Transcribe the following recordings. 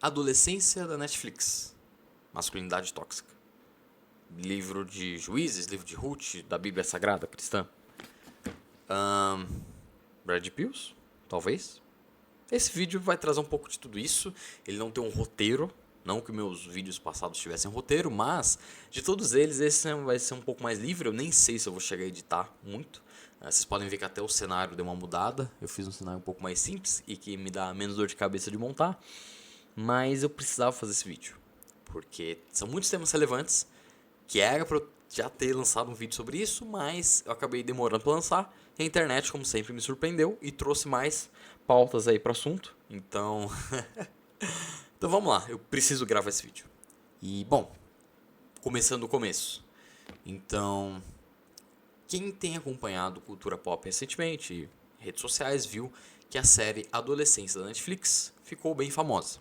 Adolescência da Netflix. Masculinidade tóxica. Livro de Juízes, livro de Ruth, da Bíblia Sagrada Cristã. Brad Pills, talvez. Esse vídeo vai trazer um pouco de tudo isso. Ele não tem um roteiro, não que meus vídeos passados tivessem roteiro, mas de todos eles esse vai ser um pouco mais livre. Eu nem sei se eu vou chegar a editar muito. Vocês podem ver que até o cenário deu uma mudada. Eu fiz um cenário um pouco mais simples e que me dá menos dor de cabeça de montar. Mas eu precisava fazer esse vídeo, porque são muitos temas relevantes, que era pra eu já ter lançado um vídeo sobre isso, mas eu acabei demorando pra lançar. E a internet, como sempre, me surpreendeu e trouxe mais pautas aí pro assunto. Então, então vamos lá, eu preciso gravar esse vídeo. E, bom, começando do começo. Então, quem tem acompanhado cultura pop recentemente e redes sociais viu que a série Adolescência da Netflix ficou bem famosa.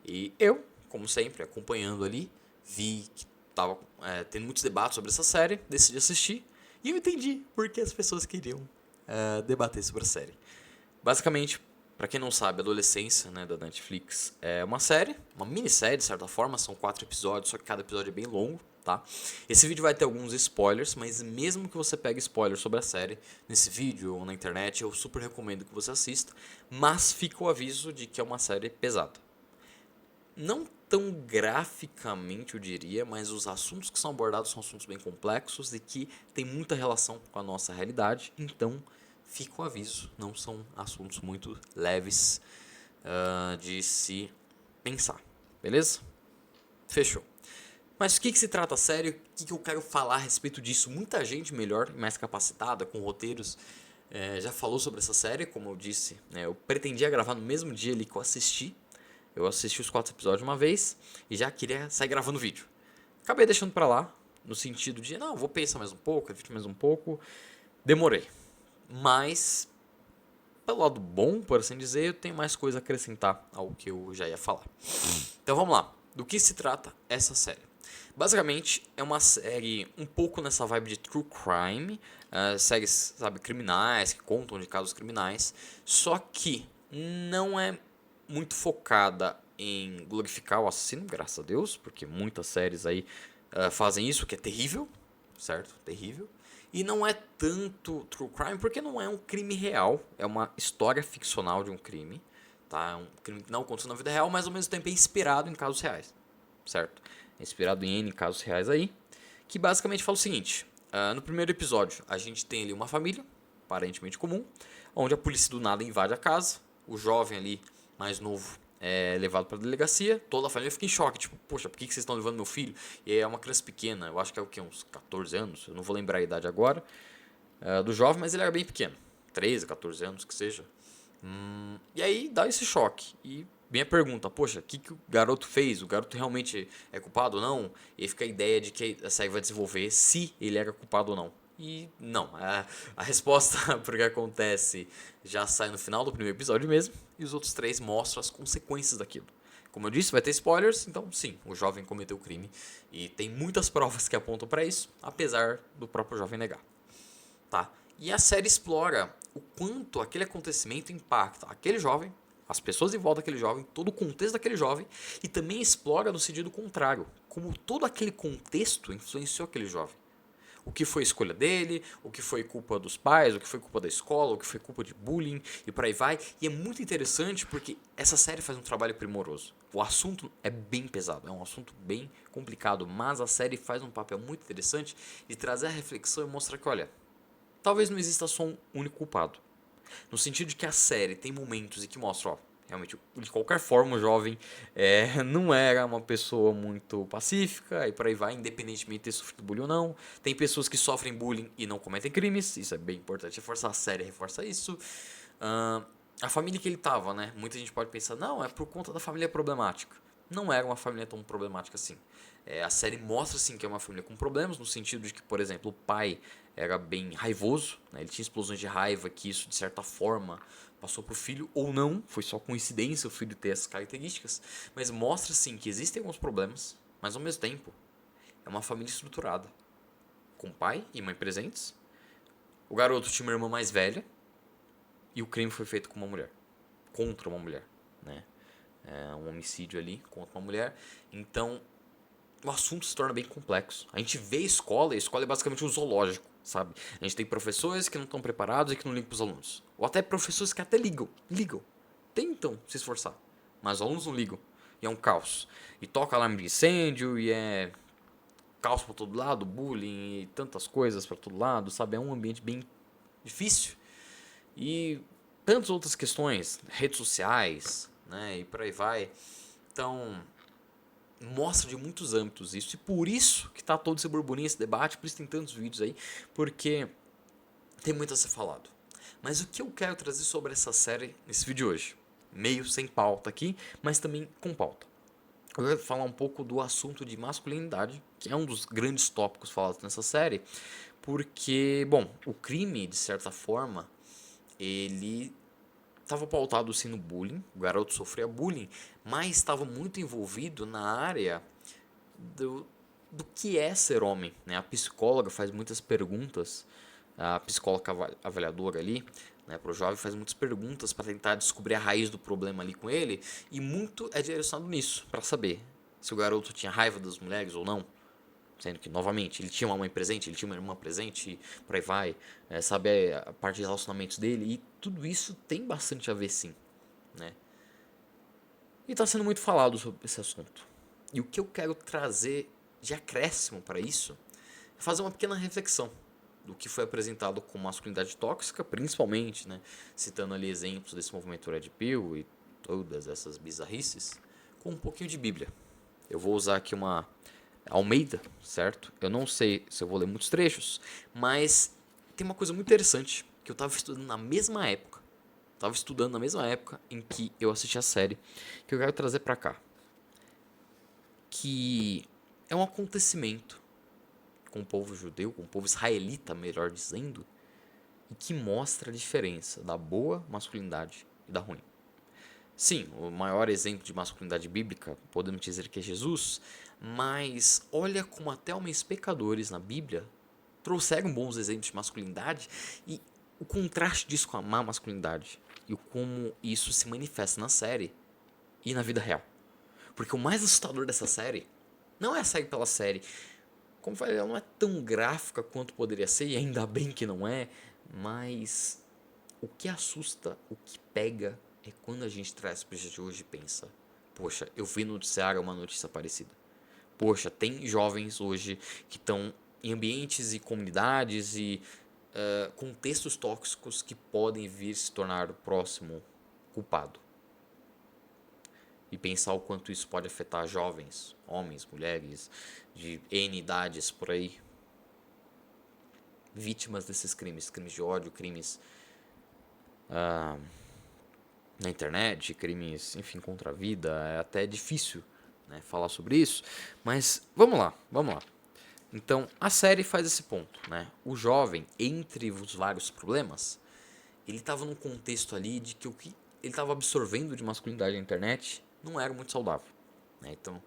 E eu, como sempre, acompanhando ali, vi que tava tendo muitos debates sobre essa série, decidi assistir e eu entendi porque as pessoas queriam debater sobre a série. Basicamente, para quem não sabe, Adolescência, né, da Netflix é uma série, uma minissérie de certa forma, são 4 episódios, só que cada episódio é bem longo, tá? Esse vídeo vai ter alguns spoilers, mas mesmo que você pegue spoilers sobre a série nesse vídeo ou na internet, eu super recomendo que você assista, mas fica o aviso de que é uma série pesada. Não tão graficamente, eu diria, mas os assuntos que são abordados são assuntos bem complexos e que têm muita relação com a nossa realidade. Então, fica o aviso, não são assuntos muito leves de se pensar, beleza? Fechou. Mas o que se trata a sério? O que eu quero falar a respeito disso? Muita gente melhor e mais capacitada, com roteiros, já falou sobre essa série, como eu disse. Né, eu pretendia gravar no mesmo dia ali que eu assisti. Eu assisti os 4 episódios uma vez e já queria sair gravando vídeo. Acabei deixando pra lá, no sentido de, não, vou pensar mais um pouco, refletir mais um pouco. Demorei. Mas, pelo lado bom, por assim dizer, eu tenho mais coisa a acrescentar ao que eu já ia falar. Então vamos lá. Do que se trata essa série? Basicamente, é uma série um pouco nessa vibe de true crime. Séries, sabe, criminais, que contam de casos criminais. Só que não é muito focada em glorificar o assassino, graças a Deus, porque muitas séries aí fazem isso, que é terrível, certo? Terrível. E não é tanto true crime, porque não é um crime real, é uma história ficcional de um crime, tá? É um crime que não aconteceu na vida real, mas ao mesmo tempo é inspirado em casos reais, certo? É inspirado em N casos reais aí, que basicamente fala o seguinte: no primeiro episódio a gente tem ali uma família, aparentemente comum, onde a polícia do nada invade a casa, o jovem ali mais novo é levado para a delegacia, toda a família fica em choque, tipo, poxa, por que vocês estão levando meu filho? E aí é uma criança pequena, eu acho que é o que, uns 14 anos, eu não vou lembrar a idade agora, do jovem, mas ele era bem pequeno, 13, 14 anos, que seja. E aí dá esse choque, e vem a pergunta, poxa, o que o garoto fez? O garoto realmente é culpado ou não? E aí fica a ideia de que a série vai desenvolver se ele era culpado ou não. E não, a resposta para o que acontece já sai no final do primeiro episódio mesmo, e os outros 3 mostram as consequências daquilo. Como eu disse, vai ter spoilers, então sim, o jovem cometeu o crime e tem muitas provas que apontam para isso, apesar do próprio jovem negar, tá? E a série explora o quanto aquele acontecimento impacta aquele jovem, as pessoas em volta daquele jovem, todo o contexto daquele jovem, e também explora no sentido contrário, como todo aquele contexto influenciou aquele jovem. O que foi escolha dele, o que foi culpa dos pais, o que foi culpa da escola, o que foi culpa de bullying e por aí vai. E é muito interessante porque essa série faz um trabalho primoroso. O assunto é bem pesado, é um assunto bem complicado, mas a série faz um papel muito interessante de trazer a reflexão e mostrar que, olha, talvez não exista só um único culpado. No sentido de que a série tem momentos em que mostra, ó, realmente, de qualquer forma, o jovem não era uma pessoa muito pacífica e por aí vai, independentemente de ter sofrido bullying ou não. Tem pessoas que sofrem bullying e não cometem crimes, isso é bem importante reforçar, a série reforça isso. A família que ele tava, né? Muita gente pode pensar, não, é por conta da família problemática. Não era uma família tão problemática assim. A série mostra sim que é uma família com problemas, no sentido de que, por exemplo, o pai era bem raivoso, né? Ele tinha explosões de raiva, que isso de certa forma passou pro filho, ou não, foi só coincidência o filho ter essas características, mas mostra sim que existem alguns problemas, mas ao mesmo tempo é uma família estruturada, com pai e mãe presentes. O garoto tinha uma irmã mais velha e o crime foi feito com uma mulher, contra uma mulher, né? um homicídio ali contra uma mulher. Então, o assunto se torna bem complexo. A gente vê a escola é basicamente um zoológico, sabe? A gente tem professores que não estão preparados e que não ligam para os alunos. Ou até professores que até ligam, tentam se esforçar, mas os alunos não ligam. E é um caos. E toca alarme de incêndio, e é caos para todo lado, bullying e tantas coisas para todo lado, sabe? É um ambiente bem difícil. E tantas outras questões, redes sociais, né? E por aí vai. Então, mostra de muitos âmbitos isso. E por isso que tá todo esse burburinho, esse debate, por isso tem tantos vídeos aí, porque tem muito a ser falado. Mas o que eu quero trazer sobre essa série nesse vídeo hoje? Meio sem pauta aqui, mas também com pauta. Eu vou falar um pouco do assunto de masculinidade, que é um dos grandes tópicos falados nessa série, porque, bom, o crime, de certa forma, ele estava pautado sim no bullying, o garoto sofria bullying, mas estava muito envolvido na área do que é ser homem, né? A psicóloga faz muitas perguntas, a psicóloga avaliadora ali, né, para o jovem faz muitas perguntas para tentar descobrir a raiz do problema ali com ele, e muito é direcionado nisso, para saber se o garoto tinha raiva das mulheres ou não, sendo que, novamente, ele tinha uma mãe presente, ele tinha uma irmã presente, e por aí vai, saber a parte de relacionamentos dele, e tudo isso tem bastante a ver sim, né? E está sendo muito falado sobre esse assunto. E o que eu quero trazer de acréscimo para isso é fazer uma pequena reflexão do que foi apresentado com masculinidade tóxica, principalmente, né, citando ali exemplos desse movimento Red Pill e todas essas bizarrices, com um pouquinho de Bíblia. Eu vou usar aqui uma Almeida, certo? Eu não sei se eu vou ler muitos trechos, mas tem uma coisa muito interessante que eu estava estudando na mesma época. Estava estudando na mesma época em que eu assisti a série, que eu quero trazer para cá. Que é um acontecimento com o povo judeu, com o povo israelita, melhor dizendo, e que mostra a diferença da boa masculinidade e da ruim. Sim, o maior exemplo de masculinidade bíblica, podemos dizer que é Jesus, mas olha como até homens pecadores na Bíblia trouxeram bons exemplos de masculinidade e o contraste disso com a má masculinidade e como isso se manifesta na série e na vida real. Porque o mais assustador dessa série não é a série pela série. Como eu falei, ela não é tão gráfica quanto poderia ser, e ainda bem que não é, mas o que assusta, o que pega, é quando a gente traz para o dia de hoje e pensa: poxa, eu vi no noticiário uma notícia parecida. Poxa, tem jovens hoje que estão em ambientes e comunidades e contextos tóxicos que podem vir se tornar o próximo culpado. E pensar o quanto isso pode afetar jovens, homens, mulheres, de N idades por aí, vítimas desses crimes, crimes de ódio, crimes na internet, crimes, enfim, contra a vida. É até difícil, né, falar sobre isso, mas vamos lá. Então, a série faz esse ponto, né? O jovem, entre os vários problemas, ele estava num contexto ali de que o que ele estava absorvendo de masculinidade na internet não era muito saudável, né? Então,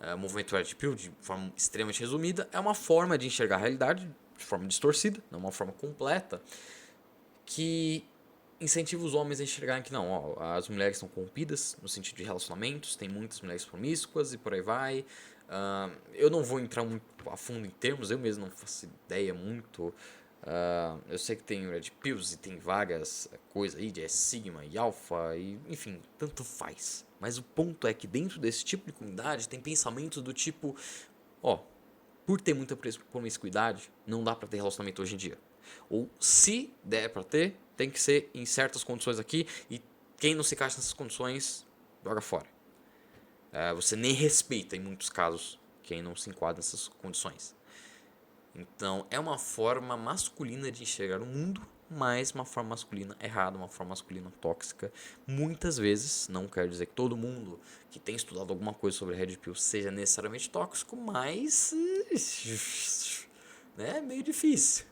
o movimento Red Pill, de forma extremamente resumida, é uma forma de enxergar a realidade de forma distorcida, não uma forma completa, que incentiva os homens a enxergarem que não, ó, as mulheres estão corrompidas no sentido de relacionamentos, tem muitas mulheres promíscuas e por aí vai. Eu não vou entrar muito a fundo em termos, eu mesmo não faço ideia muito. Eu sei que tem Red Pills e tem várias coisas aí de Sigma e Alpha e enfim, tanto faz. Mas o ponto é que dentro desse tipo de comunidade tem pensamentos do tipo, ó, por ter muita promiscuidade, não dá pra ter relacionamento hoje em dia. Ou se der pra ter, tem que ser em certas condições aqui e quem não se encaixa nessas condições, joga fora. Você nem respeita em muitos casos quem não se enquadra nessas condições. Então é uma forma masculina de enxergar o mundo, mas uma forma masculina errada, uma forma masculina tóxica. Muitas vezes, não quero dizer que todo mundo que tem estudado alguma coisa sobre Red Pill seja necessariamente tóxico, mas né, é meio difícil.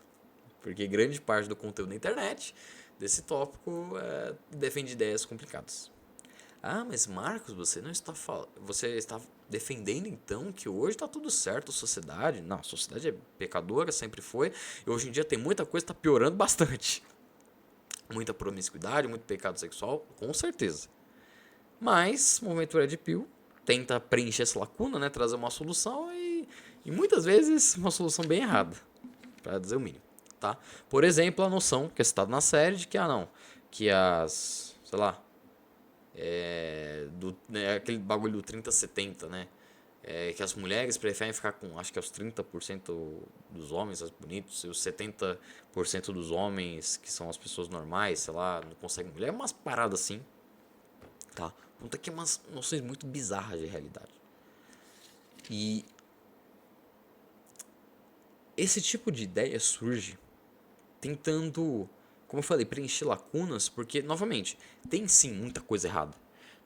Porque grande parte do conteúdo da internet desse tópico defende ideias complicadas. Ah, mas Marcos, você não está você está defendendo então que hoje está tudo certo, a sociedade? Não, a sociedade é pecadora, sempre foi, e hoje em dia tem muita coisa que está piorando bastante. Muita promiscuidade, muito pecado sexual, com certeza. Mas o movimento Red Pill tenta preencher essa lacuna, né, trazer uma solução e muitas vezes uma solução bem errada, para dizer o mínimo, tá? Por exemplo, a noção que é citada na série de que, não, que as, sei lá, aquele bagulho do 30-70, né? Que as mulheres preferem ficar com, acho que é os 30% dos homens, as bonitos, e os 70% dos homens, que são as pessoas normais, sei lá, não conseguem mulher, umas paradas assim, tá? Ponto é que é umas noções muito bizarras de realidade. E esse tipo de ideia surge tentando, como eu falei, preencher lacunas, porque, novamente, tem sim muita coisa errada.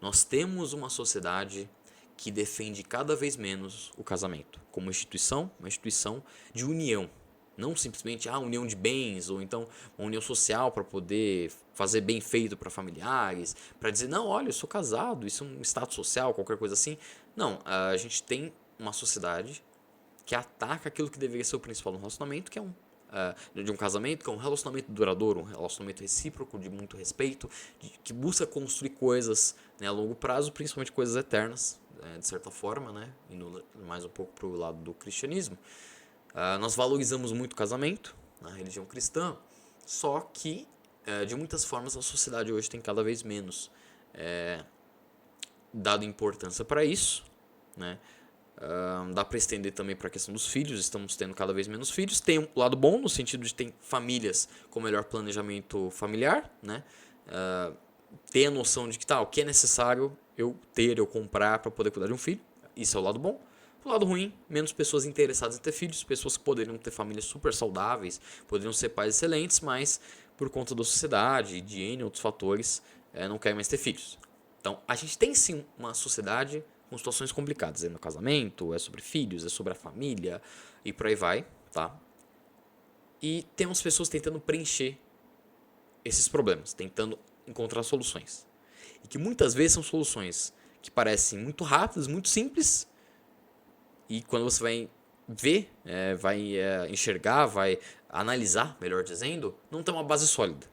Nós temos uma sociedade que defende cada vez menos o casamento como instituição, uma instituição de união. Não simplesmente união de bens, ou então uma união social para poder fazer bem feito para familiares, para dizer, não, olha, eu sou casado, isso é um status social, qualquer coisa assim. Não, a gente tem uma sociedade que ataca aquilo que deveria ser o principal no relacionamento, que é de um casamento, que é um relacionamento duradouro, um relacionamento recíproco, de muito respeito, que busca construir coisas, né, a longo prazo, principalmente coisas eternas, de certa forma, né, indo mais um pouco para o lado do cristianismo. Nós valorizamos muito o casamento na religião cristã, só que, de muitas formas, a sociedade hoje tem cada vez menos dado importância para isso, né? Dá para estender também para a questão dos filhos, estamos tendo cada vez menos filhos. Tem um lado bom no sentido de ter famílias com melhor planejamento familiar, né? Ter a noção de que o que é necessário eu comprar para poder cuidar de um filho, isso é o lado bom. O lado ruim, menos pessoas interessadas em ter filhos, pessoas que poderiam ter famílias super saudáveis, poderiam ser pais excelentes, mas por conta da sociedade e de N outros fatores, não querem mais ter filhos. Então, a gente tem sim uma sociedade com situações complicadas. É no casamento, é sobre filhos, é sobre a família e por aí vai, tá? E temos pessoas tentando preencher esses problemas, tentando encontrar soluções. E que muitas vezes são soluções que parecem muito rápidas, muito simples, e quando você vai ver, vai enxergar, vai analisar, melhor dizendo, não tem uma base sólida.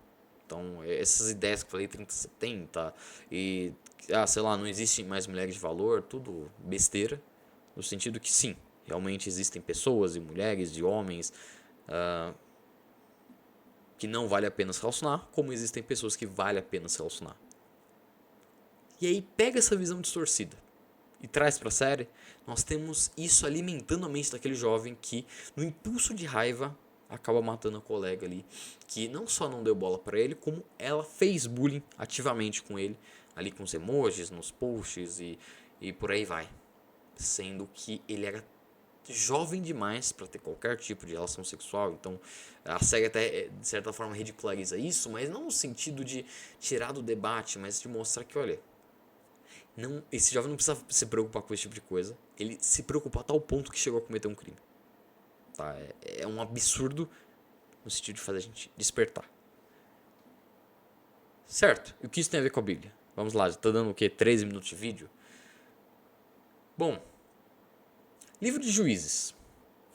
Então, essas ideias que eu falei, 30-70, e, sei lá, não existem mais mulheres de valor, tudo besteira, no sentido que sim, realmente existem pessoas, e mulheres, e homens, que não vale a pena se relacionar, como existem pessoas que vale a pena se relacionar. E aí, pega essa visão distorcida e traz pra série, nós temos isso alimentando a mente daquele jovem que, no impulso de raiva, acaba matando a colega ali, que não só não deu bola pra ele, como ela fez bullying ativamente com ele, ali com os emojis, nos posts e por aí vai. Sendo que ele era jovem demais pra ter qualquer tipo de relação sexual, então a série até, de certa forma, ridiculariza isso, mas não no sentido de tirar do debate, mas de mostrar que, olha, não, esse jovem não precisa se preocupar com esse tipo de coisa. Ele se preocupou a tal ponto que chegou a cometer um crime. Tá? É um absurdo no sentido de fazer a gente despertar. Certo? E o que isso tem a ver com a Bíblia? Vamos lá, já tá dando o quê? 13 minutos de vídeo? Bom, livro de Juízes.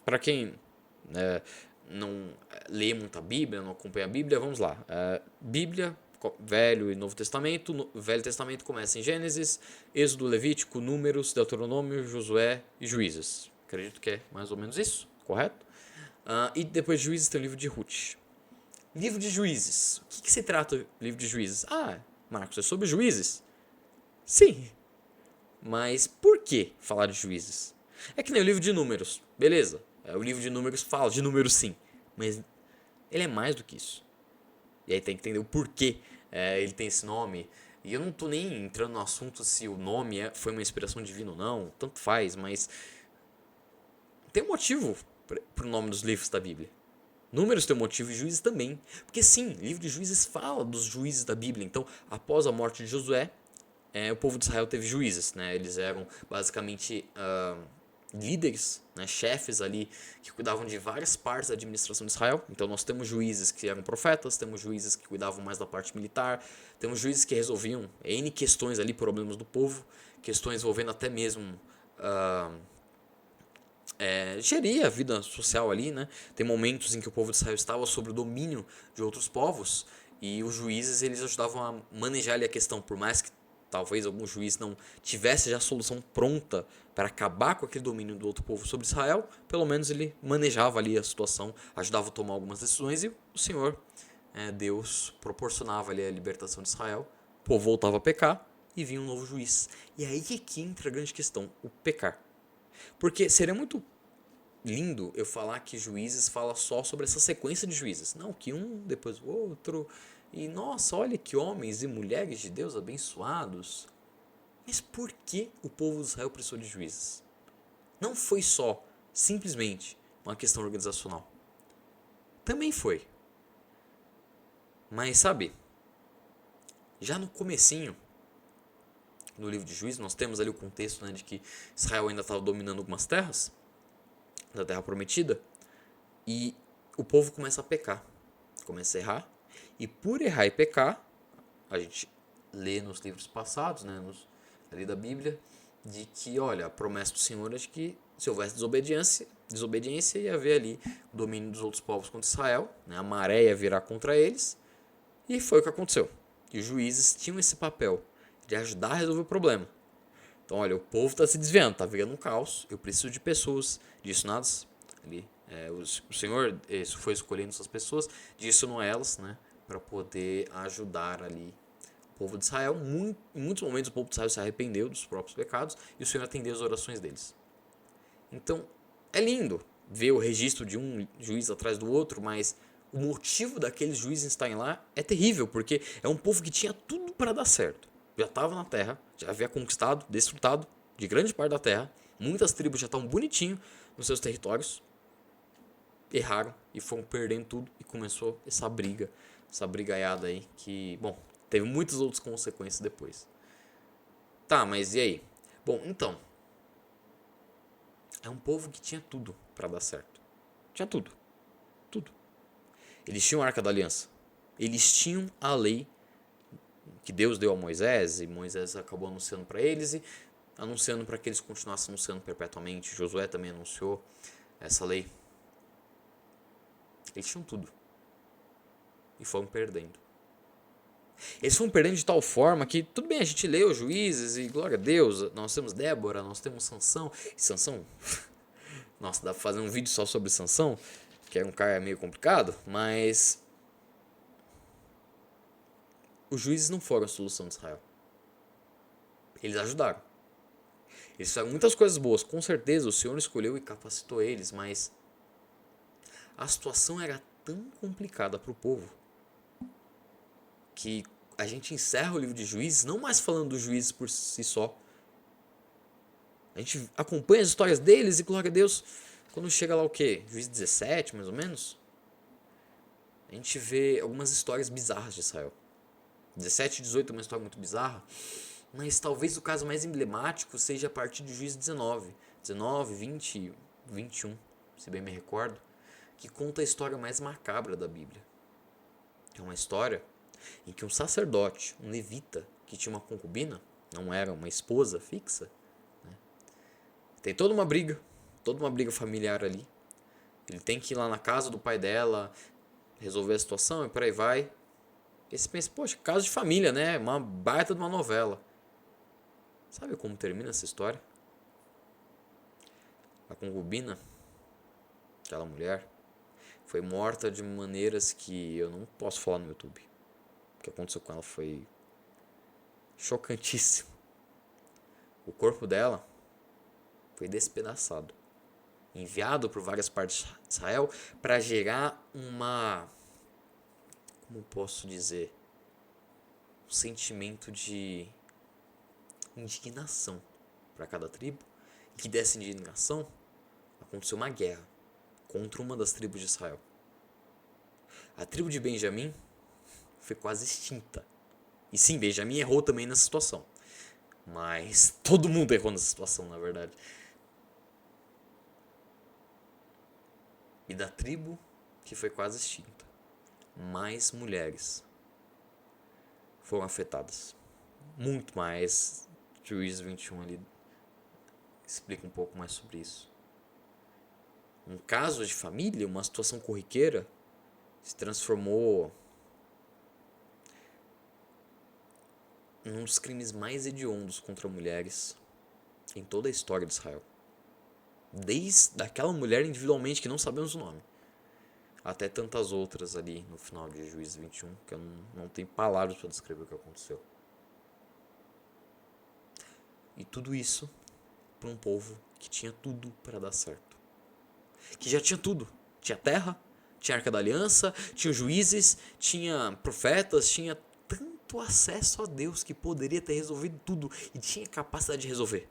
Para quem não lê muito a Bíblia, não acompanha a Bíblia, vamos lá. Bíblia, Velho e Novo Testamento. O Velho Testamento começa em Gênesis, Êxodo, Levítico, Números, Deuteronômio, Josué e Juízes. Acredito que é mais ou menos isso, correto? E depois de Juízes tem o livro de Ruth. Livro de Juízes. O que se trata o livro de Juízes? Marcos, é sobre juízes? Sim. Mas por que falar de juízes? É que nem o livro de Números, beleza? O livro de Números fala de números sim, mas ele é mais do que isso. E aí tem que entender o porquê ele tem esse nome. E eu não tô nem entrando no assunto se o nome foi uma inspiração divina ou não, tanto faz, mas tem um motivo pro nome dos livros da Bíblia. Números tem um motivo e Juízes também. Porque sim, o livro de Juízes fala dos juízes da Bíblia. Então, após a morte de Josué, o povo de Israel teve juízes, né? Eles eram basicamente líderes, né? Chefes ali que cuidavam de várias partes da administração de Israel. Então nós temos juízes que eram profetas, temos juízes que cuidavam mais da parte militar, temos juízes que resolviam N questões ali, problemas do povo, questões envolvendo até mesmo gerir a vida social ali, né? Tem momentos em que o povo de Israel estava sob o domínio de outros povos e os juízes eles ajudavam a manejar ali a questão, por mais que talvez algum juiz não tivesse já a solução pronta para acabar com aquele domínio do outro povo sobre Israel, pelo menos ele manejava ali a situação, ajudava a tomar algumas decisões e o Senhor, Deus, proporcionava ali a libertação de Israel, o povo voltava a pecar e vinha um novo juiz. E aí que entra a grande questão, o pecar. Porque seria muito lindo eu falar que Juízes fala só sobre essa sequência de juízes. Não, que um depois o outro. E nossa, olha que homens e mulheres de Deus abençoados. Mas por que o povo de Israel precisou de juízes? Não foi só, simplesmente, uma questão organizacional. Também foi. Mas sabe, já no comecinho, no livro de Juízes, nós temos ali o contexto, né, de que Israel ainda estava dominando algumas terras, da terra prometida, e o povo começa a pecar, começa a errar, e por errar e pecar, a gente lê nos livros passados, né, ali da Bíblia, de que, olha, a promessa do Senhor é de que se houvesse desobediência ia haver ali o domínio dos outros povos contra Israel, né, a maré ia virar contra eles, e foi o que aconteceu. E os juízes tinham esse papel de ajudar a resolver o problema. Então, olha, o povo está se desviando, está virando um caos. Eu preciso de pessoas direcionadas ali. O Senhor foi escolhendo essas pessoas, direcionou elas, né, para poder ajudar ali o povo de Israel. Em muitos momentos o povo de Israel se arrependeu dos próprios pecados e o Senhor atendeu as orações deles. Então, é lindo ver o registro de um juiz atrás do outro, mas o motivo daqueles juízes estarem lá é terrível, porque é um povo que tinha tudo para dar certo. Já estava na terra, já havia conquistado, desfrutado de grande parte da terra, muitas tribos já estavam bonitinho nos seus territórios, erraram e foram perdendo tudo e começou essa brigaiada aí que, bom, teve muitas outras consequências depois. Tá, mas e aí? Bom, então, é um povo que tinha tudo para dar certo. Tinha tudo. Tudo. Eles tinham a Arca da Aliança. Eles tinham a lei que Deus deu a Moisés, e Moisés acabou anunciando para eles e anunciando para que eles continuassem anunciando perpetuamente. Josué também anunciou essa lei. Eles tinham tudo. E foram perdendo. Eles foram perdendo de tal forma que, tudo bem, a gente lê os juízes e glória a Deus, nós temos Débora, nós temos Sansão. E Sansão, nossa, dá pra fazer um vídeo só sobre Sansão, que é um cara meio complicado, mas os juízes não foram a solução de Israel. Eles ajudaram. Eles fizeram muitas coisas boas, com certeza o Senhor escolheu e capacitou eles, mas a situação era tão complicada para o povo que a gente encerra o livro de Juízes não mais falando dos juízes por si só. A gente acompanha as histórias deles e, glória a Deus, quando chega lá o quê? Juízes 17, mais ou menos, a gente vê algumas histórias bizarras de Israel. 17 e 18 é uma história muito bizarra, mas talvez o caso mais emblemático seja a partir de Juízes 19, 20 e 21, se bem me recordo, que conta a história mais macabra da Bíblia. É uma história em que um sacerdote, um levita, que tinha uma concubina, não era uma esposa fixa, né? Tem toda uma briga familiar ali. Ele tem que ir lá na casa do pai dela, resolver a situação e por aí vai. E você pensa, poxa, caso de família, né? Uma baita de uma novela. Sabe como termina essa história? A concubina, aquela mulher, foi morta de maneiras que eu não posso falar no YouTube. O que aconteceu com ela foi chocantíssimo. O corpo dela foi despedaçado, enviado por várias partes de Israel para gerar uma, como posso dizer, um sentimento de indignação para cada tribo. E que dessa indignação aconteceu uma guerra contra uma das tribos de Israel. A tribo de Benjamim foi quase extinta. E sim, Benjamim errou também nessa situação. Mas todo mundo errou nessa situação, na verdade. E da tribo que foi quase extinta, mais mulheres foram afetadas. Muito mais. Juízes 21 ali explica um pouco mais sobre isso. Um caso de família, uma situação corriqueira, se transformou um dos crimes mais hediondos contra mulheres em toda a história de Israel. Desde aquela mulher individualmente, que não sabemos o nome, até tantas outras ali no final de Juízes 21, que eu não tenho palavras para descrever o que aconteceu. E tudo isso para um povo que tinha tudo para dar certo. Que já tinha tudo. Tinha terra, tinha Arca da Aliança, tinha juízes, tinha profetas, tinha tanto acesso a Deus que poderia ter resolvido tudo e tinha capacidade de resolver.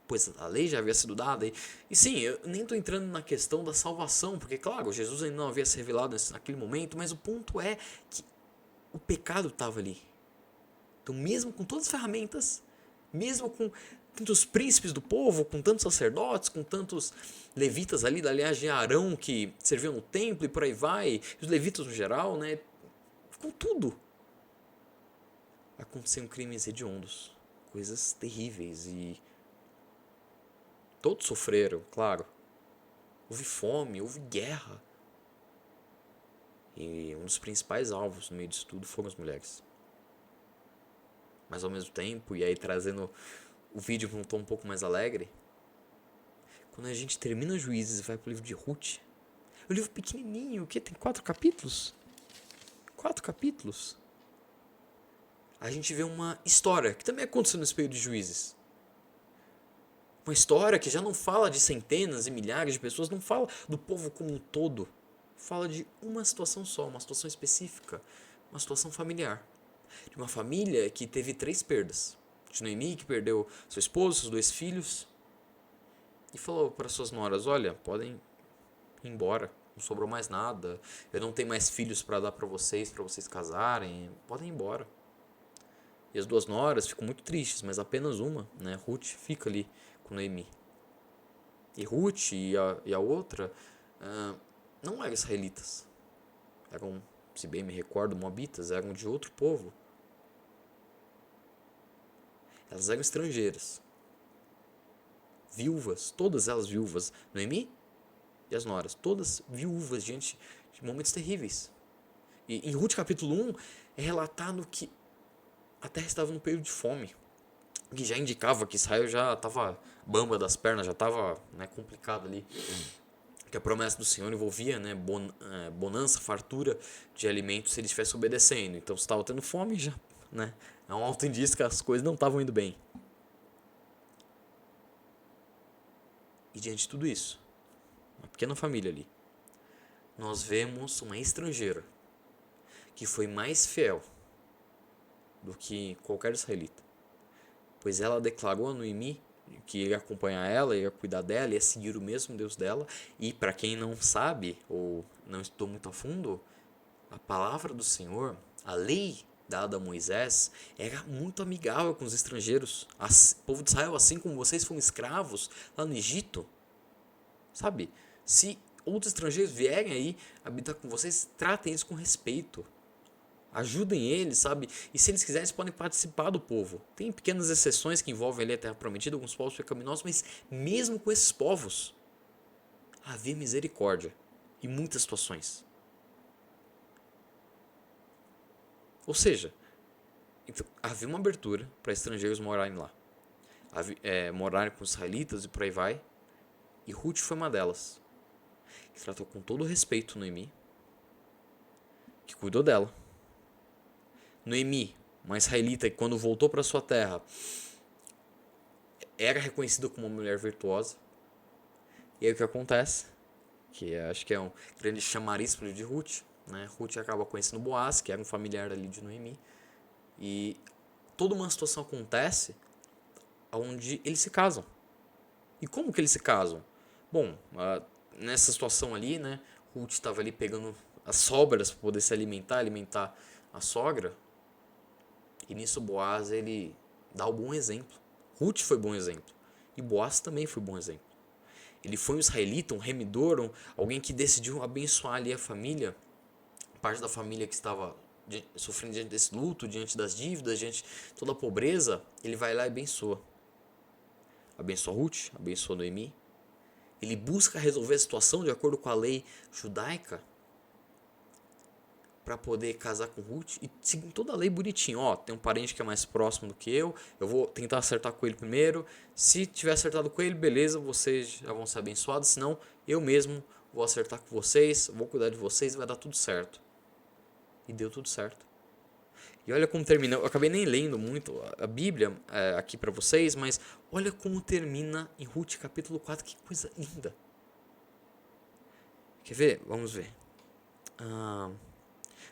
Pois a lei já havia sido dada. E sim, eu nem estou entrando na questão da salvação, porque claro, Jesus ainda não havia se revelado naquele momento, mas o ponto é que o pecado estava ali. Então mesmo com todas as ferramentas, mesmo com tantos príncipes do povo, com tantos sacerdotes, com tantos levitas ali da linhagem de Arão que serviam no templo e por aí vai, e os levitas no geral, né? Com tudo. Aconteciam crimes hediondos, coisas terríveis e todos sofreram, claro. Houve fome, houve guerra. E um dos principais alvos no meio disso tudo foram as mulheres. Mas ao mesmo tempo, e aí trazendo o vídeo para um tom um pouco mais alegre, quando a gente termina Juízes e vai pro livro de Ruth, o livro pequenininho, o que? Tem 4 capítulos? 4 capítulos. A gente vê uma história que também aconteceu nesse período de Juízes. Uma história que já não fala de centenas e milhares de pessoas, não fala do povo como um todo. Fala de uma situação só, uma situação específica, uma situação familiar. De uma família que teve 3 perdas. De Noemi, que perdeu seu esposo, seus 2 filhos. E falou para suas noras, olha, podem ir embora, não sobrou mais nada. Eu não tenho mais filhos para dar para vocês casarem, podem ir embora. E as 2 noras ficam muito tristes, mas apenas uma, né, Ruth, fica ali com Noemi. E Ruth e a outra não eram israelitas. Eram, se bem me recordo, moabitas, eram de outro povo. Elas eram estrangeiras. Viúvas, todas elas viúvas. Noemi e as noras, todas viúvas diante de momentos terríveis. E em Ruth capítulo 1 é relatado que a terra estava num período de fome, que já indicava que Israel já estava bamba das pernas, já estava, né, complicado ali. Que a promessa do Senhor envolvia, né, bonança, fartura de alimentos se eles estivessem obedecendo. Então se estava tendo fome, já, né, é um alto indício que as coisas não estavam indo bem. E diante de tudo isso, uma pequena família ali, nós vemos uma estrangeira que foi mais fiel do que qualquer israelita, pois ela declarou a Noemi que ia acompanhar ela, ia cuidar dela, ia seguir o mesmo Deus dela. E para quem não sabe ou não estudou muito a fundo, a palavra do Senhor, a lei dada a Moisés, era muito amigável com os estrangeiros. O povo de Israel, assim como vocês foram escravos lá no Egito, sabe? Se outros estrangeiros vierem aí habitar com vocês, tratem eles com respeito. Ajudem eles, sabe? E se eles quiserem, eles podem participar do povo. Tem pequenas exceções que envolvem ali a Terra Prometida, alguns povos pecaminosos, mas mesmo com esses povos, havia misericórdia em muitas situações. Ou seja, então, havia uma abertura para estrangeiros morarem lá. Morarem com os israelitas e por aí vai. E Ruth foi uma delas. Que tratou com todo o respeito Noemi. Que cuidou dela. Noemi, uma israelita que quando voltou para sua terra era reconhecida como uma mulher virtuosa. E aí o que acontece? Que acho que é um grande chamariz de Ruth, né? Ruth acaba conhecendo Boaz, que era um familiar ali de Noemi. E toda uma situação acontece onde eles se casam. E como que eles se casam? Bom, nessa situação ali, né? Ruth estava ali pegando as sobras para poder se alimentar a sogra. E nisso Boaz, ele dá o bom exemplo. Ruth foi bom exemplo. E Boaz também foi bom exemplo. Ele foi um israelita, um remidor, alguém que decidiu abençoar ali a família, parte da família que estava sofrendo diante desse luto, diante das dívidas, diante de toda a pobreza. Ele vai lá e abençoa. Abençoa Ruth, abençoa Noemi. Ele busca resolver a situação de acordo com a lei judaica. para poder casar com Ruth e seguir toda a lei bonitinho. Ó, tem um parente que é mais próximo do que eu vou tentar acertar com ele primeiro. Se tiver acertado com ele, beleza, vocês já vão ser abençoados. Senão, eu mesmo vou acertar com vocês, vou cuidar de vocês, vai dar tudo certo. E deu tudo certo. E olha como termina. Eu acabei nem lendo muito a Bíblia aqui para vocês, mas olha como termina em Ruth capítulo 4. Que coisa linda. Quer ver? Vamos ver.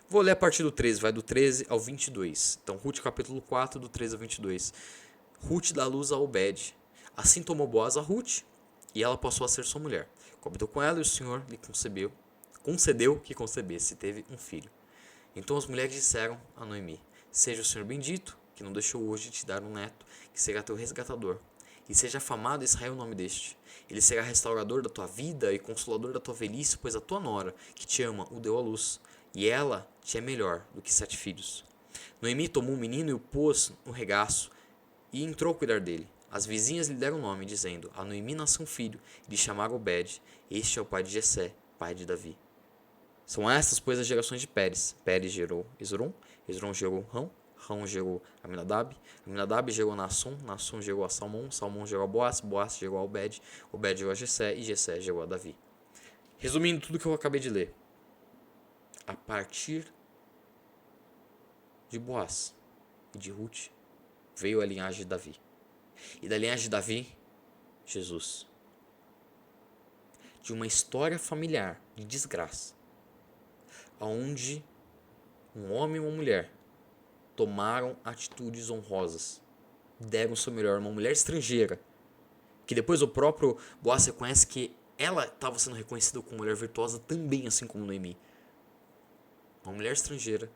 Vou ler a partir do 13, vai do 13 ao 22. Então, Ruth capítulo 4, do 13 ao 22. Ruth dá luz a Obed. Assim tomou Boaz a Ruth, e ela passou a ser sua mulher. Coabitou com ela, e o Senhor lhe concedeu que concebesse, e teve um filho. Então as mulheres disseram a Noemi: Seja o Senhor bendito, que não deixou hoje te dar um neto, que será teu resgatador. E seja afamado Israel o nome deste. Ele será restaurador da tua vida e consolador da tua velhice, pois a tua nora, que te ama, o deu à luz. E ela te é melhor do que 7 filhos. Noemi tomou o menino e o pôs no regaço e entrou a cuidar dele. As vizinhas lhe deram nome, dizendo: A Noemi nasceu um filho, e lhe chamaram Obed. Este é o pai de Jessé, pai de Davi. São estas, pois, as gerações de Pérez. Pérez gerou Esrom, Esrom gerou Rão, Rão gerou Aminadab, Aminadab gerou Naasson, Naasson gerou a Salmão, Salmão gerou a Boaz, Boaz gerou a Obed, Obed gerou a Jessé e Jessé gerou a Davi. Resumindo tudo que eu acabei de ler. A partir de Boaz e de Ruth veio a linhagem de Davi. E da linhagem de Davi, Jesus. De uma história familiar de desgraça, onde um homem e uma mulher tomaram atitudes honrosas, deram o seu melhor, uma mulher estrangeira, que depois o próprio Boaz reconhece que ela estava sendo reconhecida como mulher virtuosa também, assim como Noemi. Uma mulher estrangeira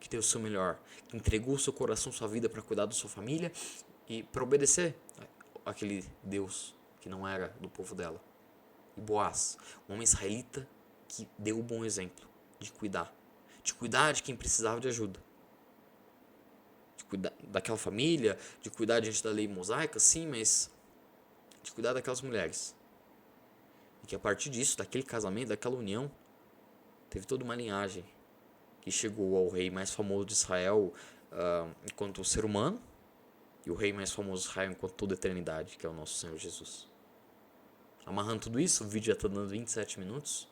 que deu o seu melhor, que entregou o seu coração, sua vida para cuidar da sua família e para obedecer àquele Deus que não era do povo dela. E Boaz, um homem israelita que deu o bom exemplo de cuidar de quem precisava de ajuda, de cuidar daquela família, de cuidar diante da lei mosaica, sim, mas de cuidar daquelas mulheres. E que a partir disso, daquele casamento, daquela união, teve toda uma linhagem que chegou ao rei mais famoso de Israel enquanto ser humano, e o rei mais famoso de Israel enquanto toda a eternidade, que é o nosso Senhor Jesus. Amarrando tudo isso, o vídeo já está dando 27 minutos.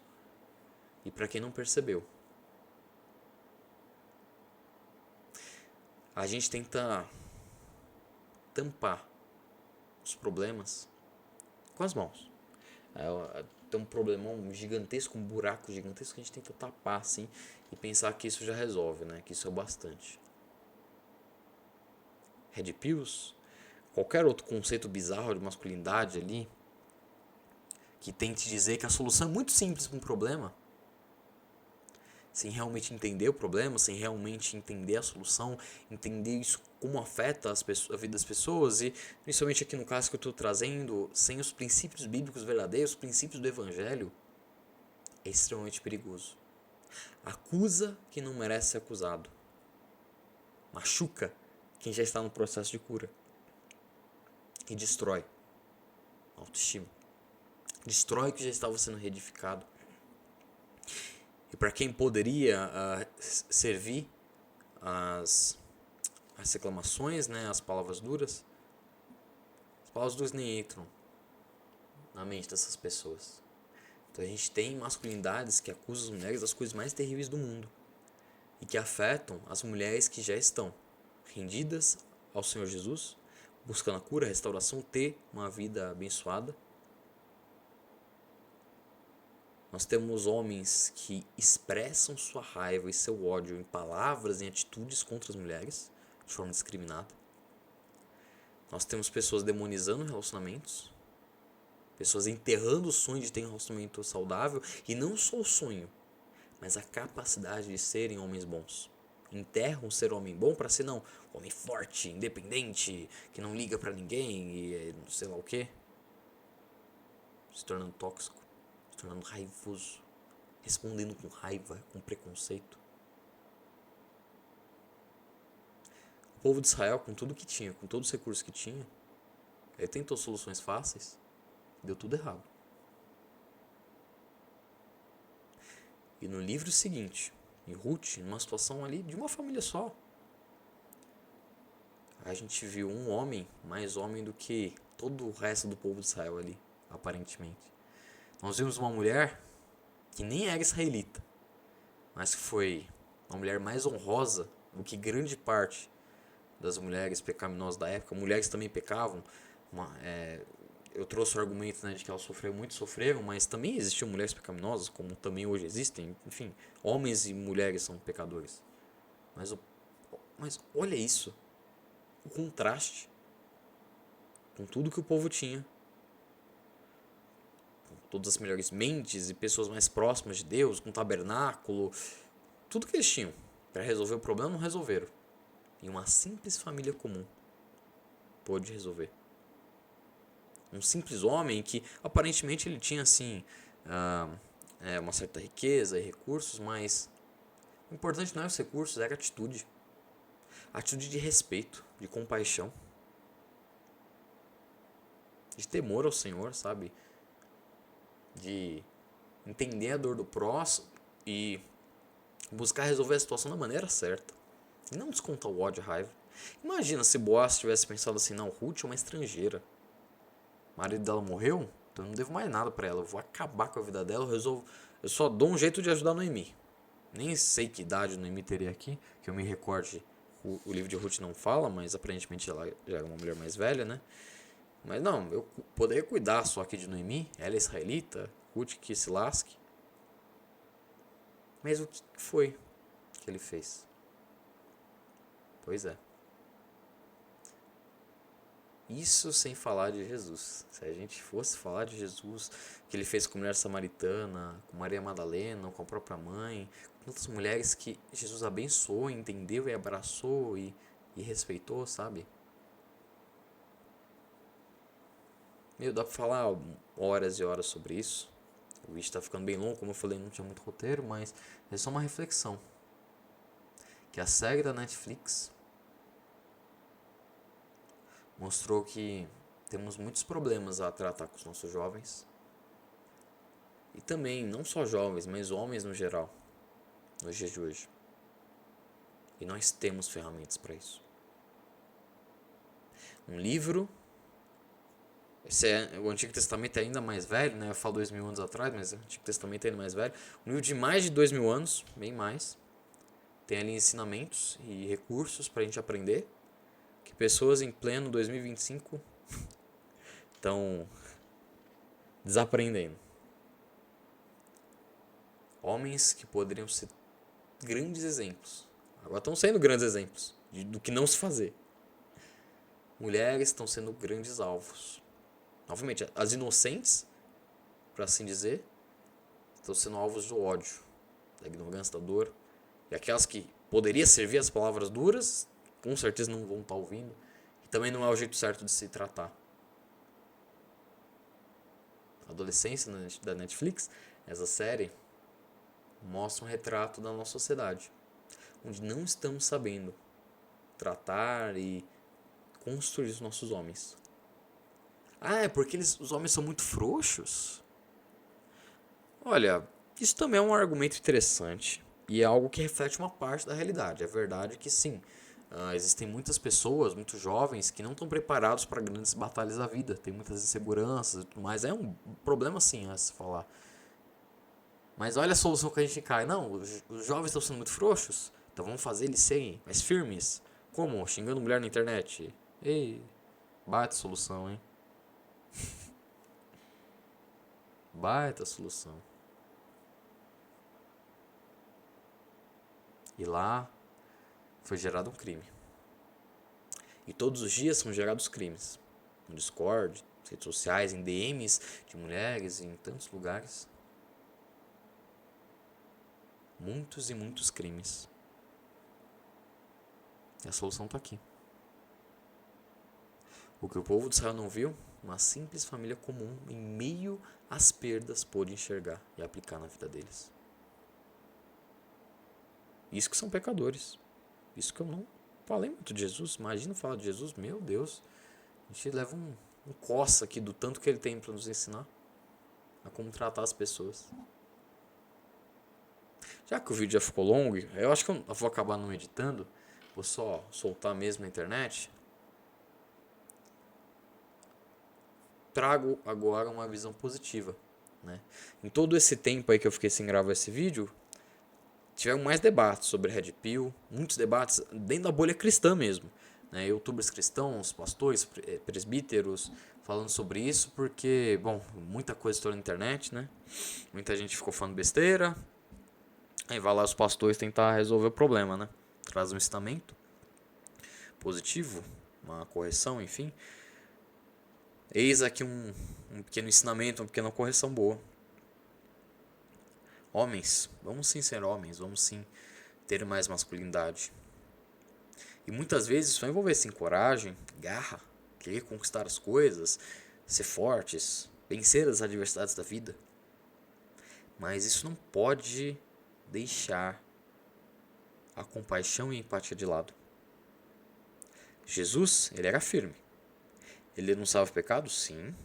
E para quem não percebeu, a gente tenta tampar os problemas com as mãos. Tem um problemão gigantesco, um buraco gigantesco que a gente tenta tapar assim e pensar que isso já resolve, né? Que isso é o bastante. Red pills, qualquer outro conceito bizarro de masculinidade ali, que tente dizer que a solução é muito simples para um problema, sem realmente entender o problema, sem realmente entender a solução, entender isso como afeta a vida das pessoas e, principalmente aqui no caso que eu estou trazendo, sem os princípios bíblicos verdadeiros, os princípios do evangelho, é extremamente perigoso. Acusa quem não merece ser acusado. Machuca quem já está no processo de cura. E destrói a autoestima. Destrói o que já estava sendo reedificado. E para quem poderia servir as reclamações, né, as palavras duras nem entram na mente dessas pessoas. Então a gente tem masculinidades que acusam as mulheres das coisas mais terríveis do mundo e que afetam as mulheres que já estão rendidas ao Senhor Jesus, buscando a cura, a restauração, ter uma vida abençoada. Nós temos homens que expressam sua raiva e seu ódio em palavras e atitudes contra as mulheres, de forma discriminada. Nós temos pessoas demonizando relacionamentos, pessoas enterrando o sonho de ter um relacionamento saudável, e não só o sonho, mas a capacidade de serem homens bons. Enterram ser homem bom para ser, não, homem forte, independente, que não liga para ninguém e sei lá o que. Se tornando tóxico, se tornando raivoso, respondendo com raiva, com preconceito. O povo de Israel, com tudo que tinha, com todos os recursos que tinha, ele tentou soluções fáceis, deu tudo errado. E no livro seguinte, e Ruth numa situação ali de uma família só. A gente viu um homem, mais homem do que todo o resto do povo de Israel ali, aparentemente. Nós vimos uma mulher que nem era israelita, mas que foi uma mulher mais honrosa do que grande parte das mulheres pecaminosas da época. Mulheres também pecavam. Eu trouxe o argumento, né, de que elas sofreram, mas também existiam mulheres pecaminosas, como também hoje existem. Enfim, homens e mulheres são pecadores. Mas olha isso, o contraste com tudo que o povo tinha. Com todas as melhores mentes e pessoas mais próximas de Deus, com tabernáculo, tudo que eles tinham para resolver o problema não resolveram. E uma simples família comum pôde resolver. Um simples homem que aparentemente ele tinha assim uma certa riqueza e recursos, mas o importante não é os recursos, era a atitude. A atitude de respeito, de compaixão, de temor ao Senhor, sabe? De entender a dor do próximo e buscar resolver a situação da maneira certa. E não descontar o ódio e a raiva. Imagina se Boaz tivesse pensado assim, não, Ruth é uma estrangeira. O marido dela morreu, então eu não devo mais nada pra ela. Eu vou acabar com a vida dela, eu só dou um jeito de ajudar Noemi. Nem sei que idade Noemi teria aqui, que eu me recorde. O livro de Ruth não fala, mas aparentemente ela já é uma mulher mais velha, né? Mas não, eu poderia cuidar só aqui de Noemi. Ela é israelita, Ruth que se lasque. Mas o que foi que ele fez? Pois é. Isso sem falar de Jesus. Se a gente fosse falar de Jesus, que ele fez com a mulher samaritana, com Maria Madalena, com a própria mãe, com outras mulheres que Jesus abençoou, entendeu e abraçou e respeitou, sabe? Meu, dá pra falar horas e horas sobre isso. O vídeo tá ficando bem longo, como eu falei, não tinha muito roteiro, mas é só uma reflexão. Que a série da Netflix mostrou que temos muitos problemas a tratar com os nossos jovens. E também, não só jovens, mas homens no geral, nos dias de hoje. E nós temos ferramentas para isso. Um livro, o Antigo Testamento é ainda mais velho, né? Eu falo 2000 anos atrás, mas o Antigo Testamento é ainda mais velho. Um livro de mais de 2000 anos, bem mais. Tem ali ensinamentos e recursos para a gente aprender. Que pessoas em pleno 2025 estão desaprendendo. Homens que poderiam ser grandes exemplos. Agora estão sendo grandes exemplos do que não se fazer. Mulheres estão sendo grandes alvos. Novamente, as inocentes, por assim dizer, estão sendo alvos do ódio, da ignorância, da dor. E aquelas que poderiam servir as palavras duras, com certeza não vão estar ouvindo. E também não é o jeito certo de se tratar. Adolescência da Netflix, essa série mostra um retrato da nossa sociedade, onde não estamos sabendo tratar e construir os nossos homens. Ah, é porque os homens são muito frouxos? Olha, isso também é um argumento interessante e é algo que reflete uma parte da realidade. É verdade que sim, existem muitas pessoas, muitos jovens que não estão preparados para grandes batalhas da vida. Tem muitas inseguranças e tudo mais. É um problema sim a se falar. Mas olha a solução que a gente cai. Não, os jovens estão sendo muito frouxos, então vamos fazer eles serem mais firmes. Como? Xingando mulher na internet. Ei, baita solução, hein? Baita solução. E lá foi gerado um crime. E todos os dias são gerados crimes. No Discord, nas redes sociais, em DMs de mulheres, em tantos lugares. Muitos e muitos crimes. E a solução está aqui. O que o povo de Israel não viu, uma simples família comum, em meio às perdas, pôde enxergar e aplicar na vida deles. Isso que são pecadores. Isso que eu não falei muito de Jesus. Imagina falar de Jesus, meu Deus. A gente leva um coça aqui do tanto que ele tem para nos ensinar a como tratar as pessoas. Já que o vídeo já ficou longo, eu acho que eu vou acabar não editando. Vou só soltar mesmo na internet. Trago agora uma visão positiva, né? Em todo esse tempo aí que eu fiquei sem gravar esse vídeo, tiveram mais debates sobre Red Pill, muitos debates dentro da bolha cristã mesmo, né? Youtubers cristãos, pastores, presbíteros falando sobre isso, porque, bom, muita coisa estourou na internet, né? Muita gente ficou falando besteira, aí vai lá os pastores tentar resolver o problema, né? Traz um ensinamento positivo, uma correção, enfim. Eis aqui um pequeno ensinamento, uma pequena correção boa. Homens, vamos sim ser homens, vamos sim ter mais masculinidade. E muitas vezes isso vai envolver sim coragem, garra, querer conquistar as coisas, ser fortes, vencer as adversidades da vida. Mas isso não pode deixar a compaixão e a empatia de lado. Jesus, ele era firme. Ele denunciava o pecado? Sim.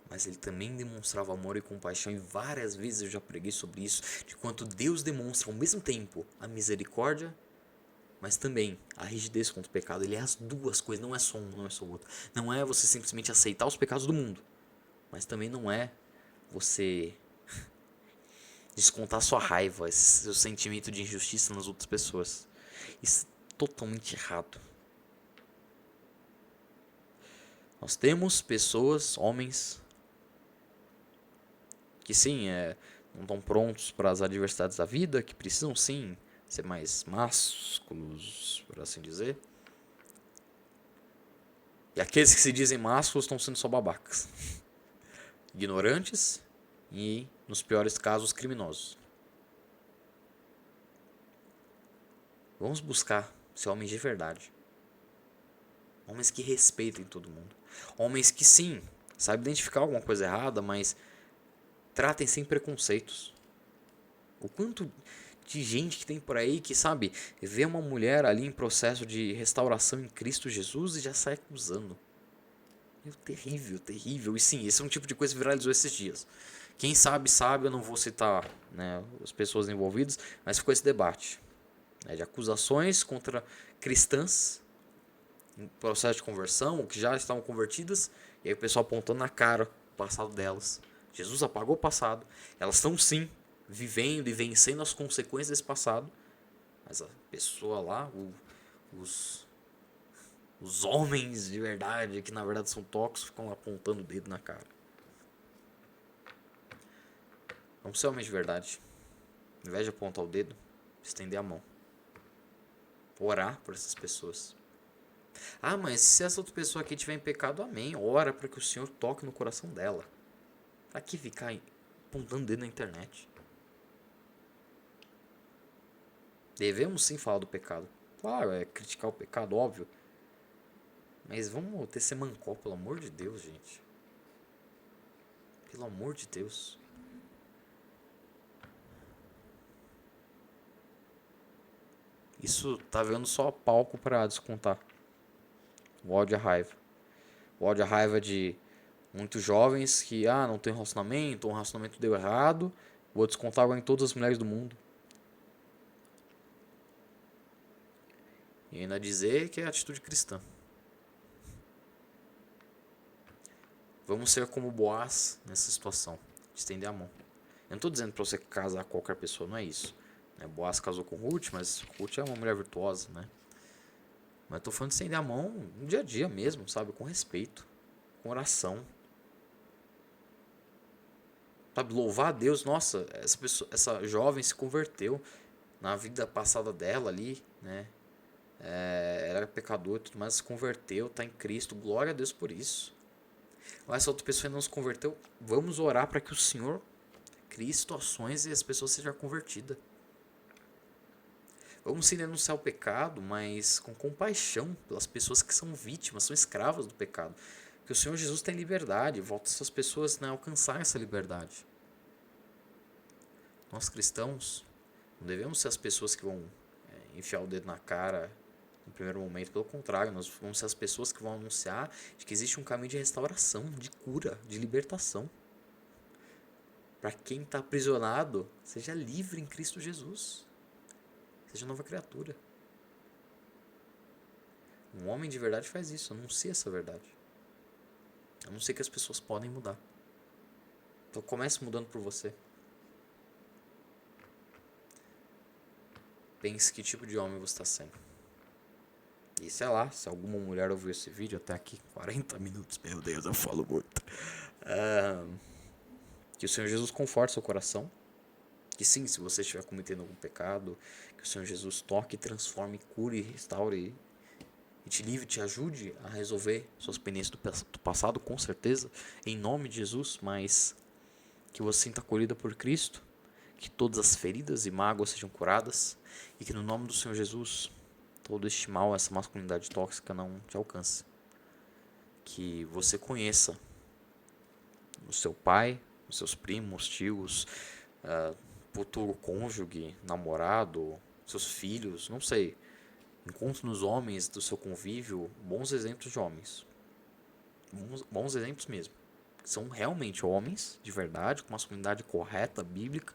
Mas ele também demonstrava amor e compaixão, e várias vezes eu já preguei sobre isso, de quanto Deus demonstra ao mesmo tempo a misericórdia, mas também a rigidez contra o pecado. Ele é as duas coisas, não é só um, não é só o outro. Não é você simplesmente aceitar os pecados do mundo, mas também não é você descontar sua raiva, esse seu sentimento de injustiça nas outras pessoas. Isso é totalmente errado. Nós temos pessoas, homens, que sim, não estão prontos para as adversidades da vida, que precisam sim ser mais másculos, por assim dizer. E aqueles que se dizem másculos estão sendo só babacas, ignorantes e, nos piores casos, criminosos. Vamos buscar ser homens de verdade. Homens que respeitem todo mundo. Homens que sim, sabem identificar alguma coisa errada, mas tratem sem preconceitos. O quanto de gente que tem por aí que, sabe, vê uma mulher ali em processo de restauração em Cristo Jesus e já sai acusando. Meu, terrível, terrível. E sim, esse é um tipo de coisa que viralizou esses dias. Quem sabe, sabe, eu não vou citar, né, as pessoas envolvidas, mas ficou esse debate, né, de acusações contra cristãs em processo de conversão, que já estavam convertidas, e aí o pessoal apontando na cara o passado delas. Jesus apagou o passado. Elas estão sim vivendo e vencendo as consequências desse passado, mas a pessoa lá, os, os homens de verdade, que na verdade são tóxicos, ficam lá apontando o dedo na cara. Vamos ser homens de verdade. Ao invés de apontar o dedo, estender a mão. Orar por essas pessoas. Ah, mas se essa outra pessoa aqui tiver em pecado, amém. Ora para que o Senhor toque no coração dela. Pra que ficar apontando dedo na internet? Devemos sim falar do pecado. Claro, é criticar o pecado, óbvio. Mas vamos ter ser mancó, pelo amor de Deus, gente. Pelo amor de Deus. Isso tá vendo só palco para descontar o ódio e a raiva. O ódio e a raiva de muitos jovens que, não tem relacionamento, ou um relacionamento deu errado, vou descontar agora em todas as mulheres do mundo. E ainda dizer que é atitude cristã. Vamos ser como Boaz nessa situação, estender a mão. Eu não estou dizendo para você casar com qualquer pessoa, não é isso. Boaz casou com Ruth, mas Ruth é uma mulher virtuosa, né? Mas eu tô falando de estender a mão no dia a dia mesmo, sabe? Com respeito, com oração. Sabe, louvar a Deus, nossa, essa jovem se converteu na vida passada dela ali, né? Ela era pecadora e tudo mais, se converteu, tá em Cristo, glória a Deus por isso. Mas essa outra pessoa ainda não se converteu, vamos orar para que o Senhor crie situações e as pessoas sejam convertidas. Vamos sim denunciar o pecado, mas com compaixão pelas pessoas que são vítimas, são escravas do pecado. Que o Senhor Jesus tem liberdade, volta essas pessoas, né, a alcançar essa liberdade. Nós cristãos não devemos ser as pessoas que vão enfiar o dedo na cara no primeiro momento. Pelo contrário, nós vamos ser as pessoas que vão anunciar de que existe um caminho de restauração, de cura, de libertação. Para quem está aprisionado, seja livre em Cristo Jesus. Seja nova criatura. Um homem de verdade faz isso, anuncia essa verdade. Anuncia que as pessoas podem mudar. Então comece mudando por você. Pense que tipo de homem você está sendo. E sei lá, se alguma mulher ouviu esse vídeo até aqui, 40 minutos, meu Deus, eu falo muito. Que o Senhor Jesus conforte seu coração. Que sim, se você estiver cometendo algum pecado, que o Senhor Jesus toque, transforme, cure, restaure e te livre, te ajude a resolver suas pendências do passado, com certeza, em nome de Jesus, mas que você sinta acolhida por Cristo, que todas as feridas e mágoas sejam curadas e que no nome do Senhor Jesus todo este mal, essa masculinidade tóxica não te alcance. Que você conheça o seu pai, os seus primos, tios, futuro cônjuge, namorado, seus filhos, não sei. Encontre nos homens do seu convívio bons exemplos de homens. Bons exemplos mesmo. Que são realmente homens, de verdade, com masculinidade correta, bíblica.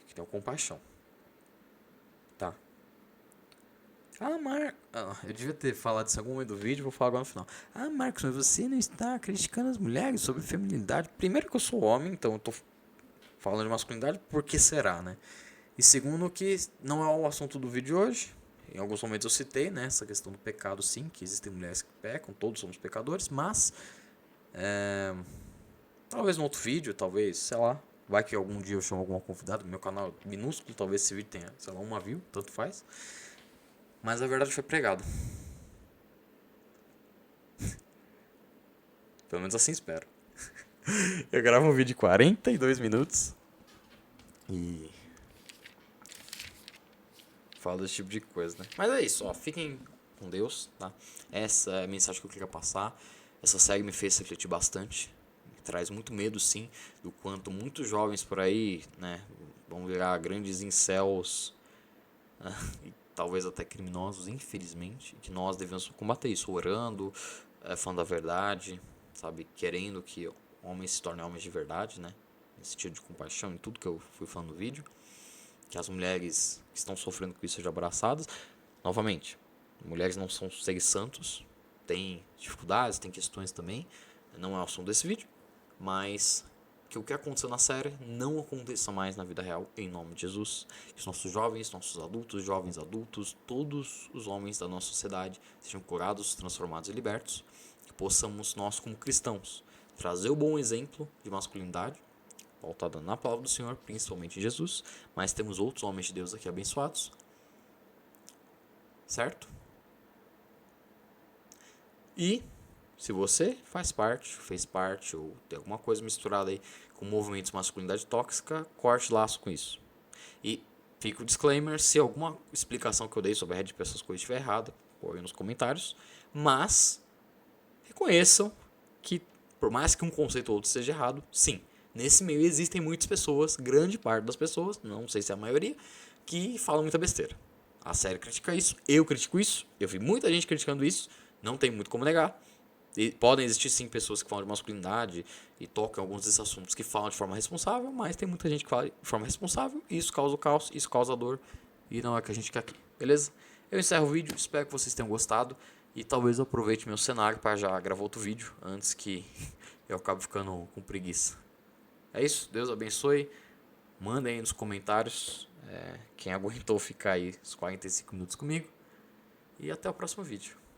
Que tenham compaixão. Tá. Eu devia ter falado isso em algum momento do vídeo, vou falar agora no final. Marcos, mas você não está criticando as mulheres sobre feminilidade. Primeiro que eu sou homem, então eu tô falando de masculinidade, por que será, né? E segundo que não é o assunto do vídeo de hoje. Em alguns momentos eu citei, né, essa questão do pecado, sim, que existem mulheres que pecam, todos somos pecadores, mas talvez no outro vídeo, talvez, sei lá, vai que algum dia eu chamo alguma convidada, meu canal é minúsculo, talvez esse vídeo tenha, sei lá, uma view, tanto faz. Mas a verdade foi pregada. Pelo menos assim espero. Eu gravo um vídeo de 42 minutos e falo desse tipo de coisa, né? Mas é isso, ó, fiquem com Deus, tá? Essa é a mensagem que eu queria passar. Essa série me fez refletir bastante. Me traz muito medo, sim, do quanto muitos jovens por aí, né, vão virar grandes incels e talvez até criminosos, infelizmente. Que nós devemos combater isso, orando, falando a verdade, sabe? Querendo que homens se tornem homens de verdade, né? Nesse sentido de compaixão em tudo que eu fui falando no vídeo. Que as mulheres que estão sofrendo com isso sejam abraçadas. Novamente, mulheres não são seres santos, tem dificuldades, tem questões também, não é o assunto desse vídeo, mas que o que aconteceu na série não aconteça mais na vida real, em nome de Jesus. Que os nossos jovens, nossos adultos, jovens adultos, todos os homens da nossa sociedade sejam curados, transformados e libertos. Que possamos nós, como cristãos, trazer o bom exemplo de masculinidade, pautada na palavra do Senhor, principalmente em Jesus, mas temos outros homens de Deus aqui abençoados, certo? E se você fez parte ou tem alguma coisa misturada aí com movimentos de masculinidade tóxica, corte laço com isso. E fica o disclaimer, se alguma explicação que eu dei sobre a Red Pill, essas coisas estiver errada, põe nos comentários, mas reconheçam que por mais que um conceito ou outro seja errado, sim, nesse meio existem muitas pessoas, grande parte das pessoas, não sei se é a maioria, que falam muita besteira. A série critica isso, eu critico isso, eu vi muita gente criticando isso, não tem muito como negar. E podem existir sim pessoas que falam de masculinidade e tocam alguns desses assuntos que falam de forma responsável, mas tem muita gente que fala de forma responsável e isso causa o caos, isso causa dor e não é o que a gente quer aqui, beleza? Eu encerro o vídeo, espero que vocês tenham gostado e talvez eu aproveite meu cenário para já gravar outro vídeo antes que eu acabe ficando com preguiça. É isso, Deus abençoe. Mandem aí nos comentários quem aguentou ficar aí os 45 minutos comigo. E até o próximo vídeo.